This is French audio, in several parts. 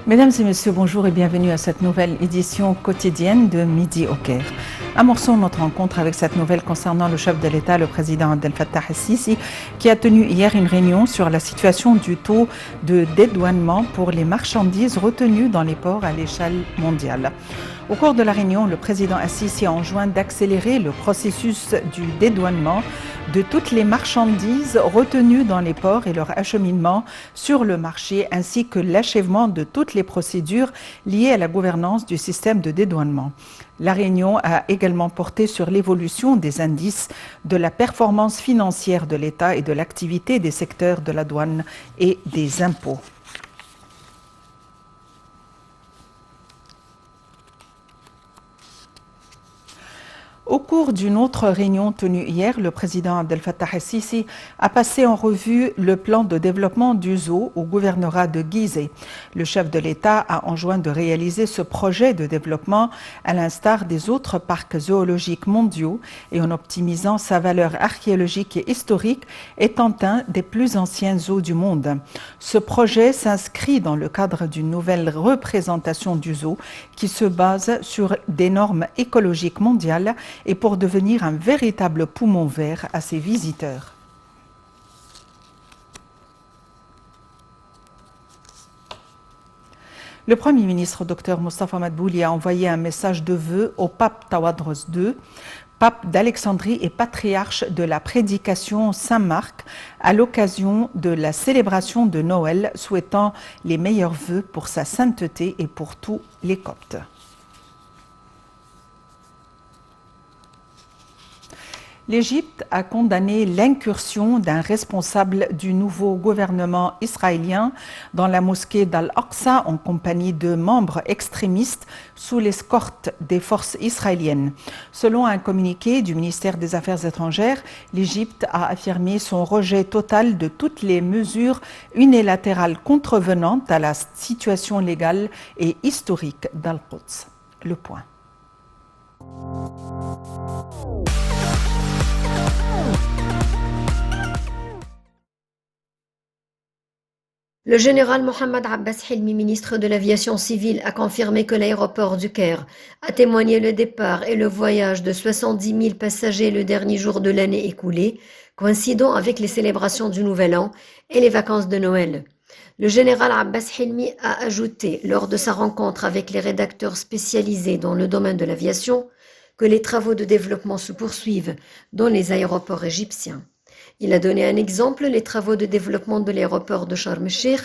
Mesdames et messieurs, bonjour et bienvenue à cette nouvelle édition quotidienne de Midi au Caire. Amorçons notre rencontre avec cette nouvelle concernant le chef de l'État, le président Abdel Fattah el-Sisi, qui a tenu hier une réunion sur la situation du taux de dédouanement pour les marchandises retenues dans les ports à l'échelle mondiale. Au cours de la réunion, le président el-Sisi a enjoint d'accélérer le processus du dédouanement de toutes les marchandises retenues dans les ports et leur acheminement sur le marché, ainsi que l'achèvement de toutes les procédures liées à la gouvernance du système de dédouanement. La réunion a également porté sur l'évolution des indices de la performance financière de l'État et de l'activité des secteurs de la douane et des impôts. Au cours d'une autre réunion tenue hier, le président Abdel Fattah el-Sisi a passé en revue le plan de développement du zoo au gouvernorat de Gizeh. Le chef de l'État a enjoint de réaliser ce projet de développement à l'instar des autres parcs zoologiques mondiaux et en optimisant sa valeur archéologique et historique, étant un des plus anciens zoos du monde. Ce projet s'inscrit dans le cadre d'une nouvelle représentation du zoo qui se base sur des normes écologiques mondiales et pour devenir un véritable poumon vert à ses visiteurs. Le Premier ministre Dr Mostafa Madbouli a envoyé un message de vœux au pape Tawadros II, pape d'Alexandrie et patriarche de la prédication Saint-Marc, à l'occasion de la célébration de Noël, souhaitant les meilleurs vœux pour sa sainteté et pour tous les Coptes. L'Égypte a condamné l'incursion d'un responsable du nouveau gouvernement israélien dans la mosquée d'Al-Aqsa en compagnie de membres extrémistes sous l'escorte des forces israéliennes. Selon un communiqué du ministère des Affaires étrangères, l'Égypte a affirmé son rejet total de toutes les mesures unilatérales contrevenantes à la situation légale et historique d'Al-Quds. Le point. Le général Mohamed Abbas Hilmi, ministre de l'Aviation civile, a confirmé que l'aéroport du Caire a témoigné le départ et le voyage de 70 000 passagers le dernier jour de l'année écoulée, coïncidant avec les célébrations du Nouvel An et les vacances de Noël. Le général Abbas Hilmi a ajouté, lors de sa rencontre avec les rédacteurs spécialisés dans le domaine de l'aviation, que les travaux de développement se poursuivent dans les aéroports égyptiens. Il a donné un exemple, les travaux de développement de l'aéroport de Sharm el-Sheikh,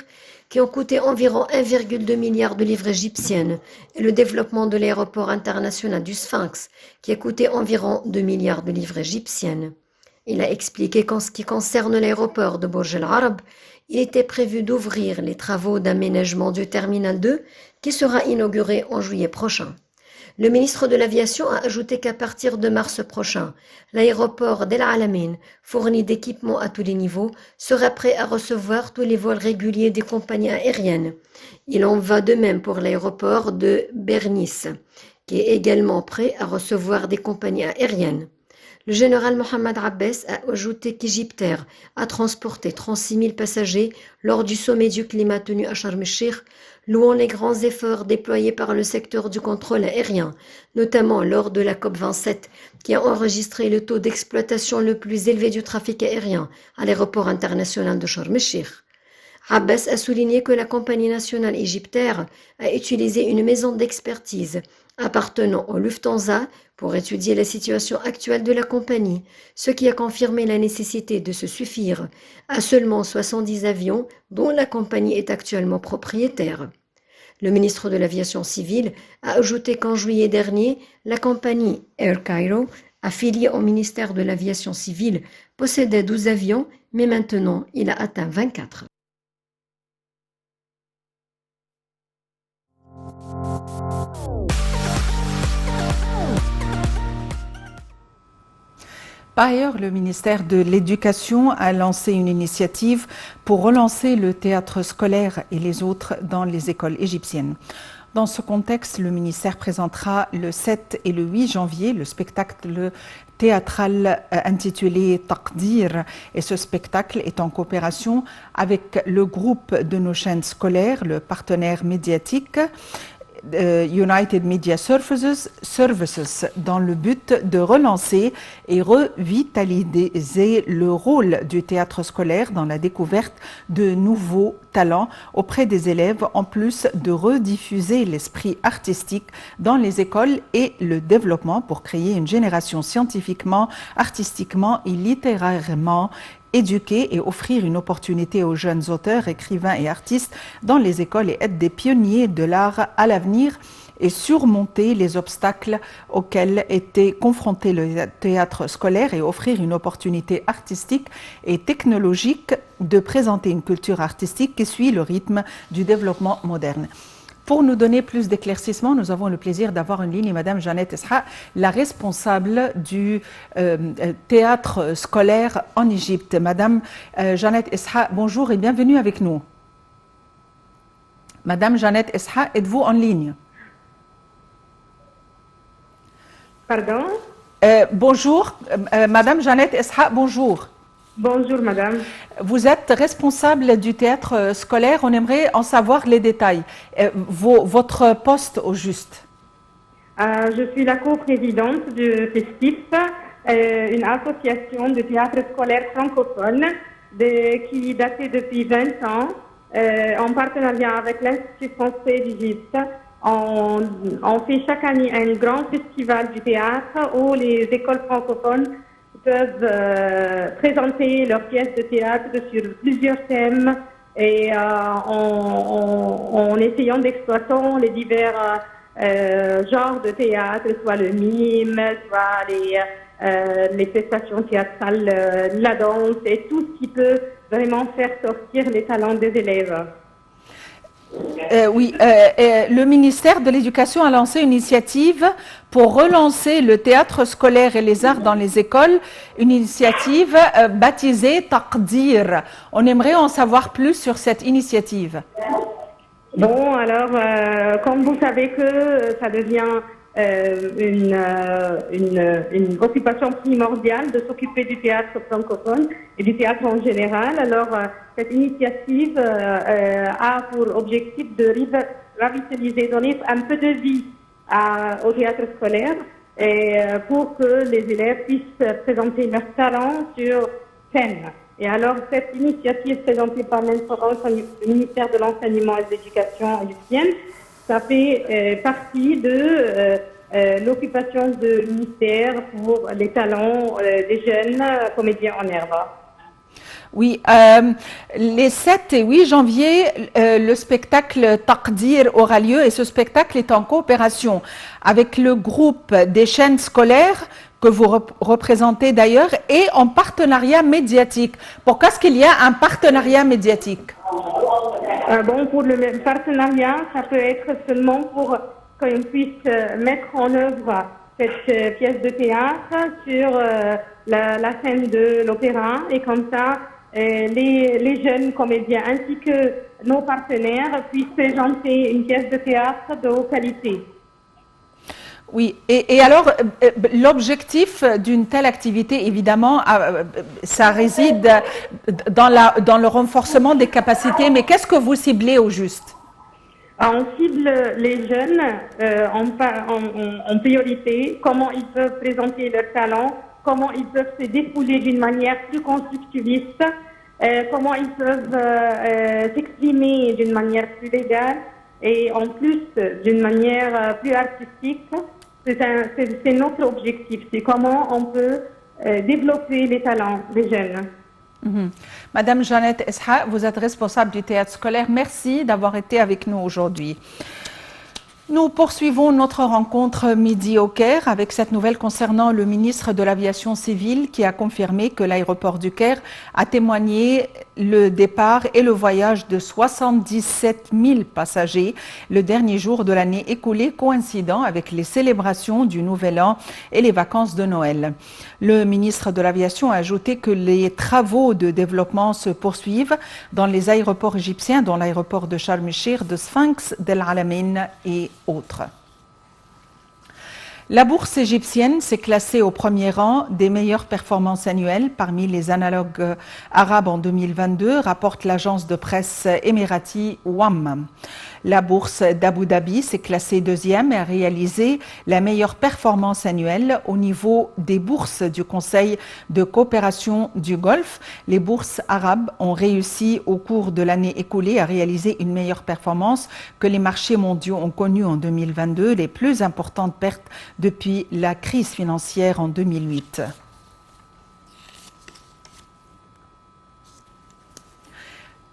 qui ont coûté environ 1,2 milliard de livres égyptiennes, et le développement de l'aéroport international du Sphinx, qui a coûté environ 2 milliards de livres égyptiennes. Il a expliqué qu'en ce qui concerne l'aéroport de Burj Al Arab, il était prévu d'ouvrir les travaux d'aménagement du terminal 2, qui sera inauguré en juillet prochain. Le ministre de l'Aviation a ajouté qu'à partir de mars prochain, l'aéroport d'El Alamein, fourni d'équipements à tous les niveaux, sera prêt à recevoir tous les vols réguliers des compagnies aériennes. Il en va de même pour l'aéroport de Bernice, qui est également prêt à recevoir des compagnies aériennes. Le général Mohamed Abbas a ajouté qu'Egyptair a transporté 36 000 passagers lors du sommet du climat tenu à Sharm el-Sheikh, louant les grands efforts déployés par le secteur du contrôle aérien, notamment lors de la COP27, qui a enregistré le taux d'exploitation le plus élevé du trafic aérien à l'aéroport international de Sharm el-Sheikh. Abbas a souligné que la compagnie nationale Égyptair a utilisé une maison d'expertise appartenant au Lufthansa pour étudier la situation actuelle de la compagnie, ce qui a confirmé la nécessité de se suffire à seulement 70 avions dont la compagnie est actuellement propriétaire. Le ministre de l'Aviation civile a ajouté qu'en juillet dernier, la compagnie Air Cairo, affiliée au ministère de l'Aviation civile, possédait 12 avions, mais maintenant il a atteint 24. Par ailleurs, le ministère de l'Éducation a lancé une initiative pour relancer le théâtre scolaire et les autres dans les écoles égyptiennes. Dans ce contexte, le ministère présentera le 7 et le 8 janvier le spectacle théâtral intitulé Taqdir, et ce spectacle est en coopération avec le groupe de nos chaînes scolaires, le partenaire médiatique United Media Services, dans le but de relancer et revitaliser le rôle du théâtre scolaire dans la découverte de nouveaux talents auprès des élèves, en plus de rediffuser l'esprit artistique dans les écoles et le développement pour créer une génération scientifiquement, artistiquement et littérairement éduquer et offrir une opportunité aux jeunes auteurs, écrivains et artistes dans les écoles et être des pionniers de l'art à l'avenir et surmonter les obstacles auxquels était confronté le théâtre scolaire et offrir une opportunité artistique et technologique de présenter une culture artistique qui suit le rythme du développement moderne. Pour nous donner plus d'éclaircissements, nous avons le plaisir d'avoir en ligne Madame Jeannette Esha, la responsable du théâtre scolaire en Égypte. Madame Jeannette Esha, bonjour et bienvenue avec nous. Madame Jeannette Esha, êtes-vous en ligne? Pardon? Bonjour, Madame Jeannette Esha, bonjour. Bonjour madame. Vous êtes responsable du théâtre scolaire, on aimerait en savoir les détails. Votre poste au juste? Je suis la coprésidente du FESTIF, une association de théâtre scolaire francophone qui datait depuis 20 ans, en partenariat avec l'Institut français d'Égypte. On fait chaque année un grand festival du théâtre où les écoles francophones peuvent présenter leurs pièces de théâtre sur plusieurs thèmes et en essayant d'exploiter les divers genres de théâtre, soit le mime, soit les prestations théâtrales, la danse et tout ce qui peut vraiment faire sortir les talents des élèves. Le ministère de l'Éducation a lancé une initiative pour relancer le théâtre scolaire et les arts dans les écoles, une initiative baptisée Taqdir. On aimerait en savoir plus sur cette initiative. Bon, alors, comme vous savez que ça devient une occupation primordiale de s'occuper du théâtre francophone et du théâtre en général. Alors, cette initiative a pour objectif de revitaliser, donner un peu de vie au théâtre scolaire et pour que les élèves puissent présenter leurs talents sur scène. Et alors, cette initiative présentée par le ministère de l'Enseignement et de l'Éducation égyptienne, ça fait partie de l'occupation du ministère pour les talents des jeunes comédiens en herbe. Oui, les 7 et 8 janvier, le spectacle Taqdir aura lieu et ce spectacle est en coopération avec le groupe des chaînes scolaires que vous représentez d'ailleurs et en partenariat médiatique. Pourquoi est-ce qu'il y a un partenariat médiatique? Bon, pour le partenariat, ça peut être seulement pour qu'on puisse mettre en œuvre cette pièce de théâtre sur la scène de l'opéra et comme ça, les jeunes comédiens ainsi que nos partenaires puissent présenter une pièce de théâtre de haute qualité. Oui, et alors, l'objectif d'une telle activité, évidemment, ça réside dans le renforcement des capacités, mais qu'est-ce que vous ciblez au juste? On cible les jeunes en priorité, comment ils peuvent présenter leurs talents, comment ils peuvent se défouler d'une manière plus constructiviste, comment ils peuvent s'exprimer d'une manière plus légale et en plus d'une manière plus artistique. C'est notre objectif, c'est comment on peut développer les talents des jeunes. Madame Jeannette Esha, vous êtes responsable du théâtre scolaire. Merci d'avoir été avec nous aujourd'hui. Nous poursuivons notre rencontre Midi au Caire avec cette nouvelle concernant le ministre de l'Aviation civile qui a confirmé que l'aéroport du Caire a témoigné le départ et le voyage de 77 000 passagers le dernier jour de l'année écoulée, coïncidant avec les célébrations du Nouvel An et les vacances de Noël. Le ministre de l'Aviation a ajouté que les travaux de développement se poursuivent dans les aéroports égyptiens, dont l'aéroport de Sharm el-Sheikh, de Sphinx, d'El Alamein et autres. La bourse égyptienne s'est classée au premier rang des meilleures performances annuelles parmi les analogues arabes en 2022, rapporte l'agence de presse émirati WAM. La bourse d'Abu Dhabi s'est classée deuxième et a réalisé la meilleure performance annuelle au niveau des bourses du Conseil de coopération du Golfe. Les bourses arabes ont réussi au cours de l'année écoulée à réaliser une meilleure performance que les marchés mondiaux ont connu en 2022, les plus importantes pertes depuis la crise financière en 2008.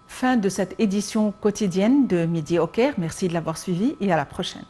Fin de cette édition quotidienne de Midi au Caire. Merci de l'avoir suivi et à la prochaine.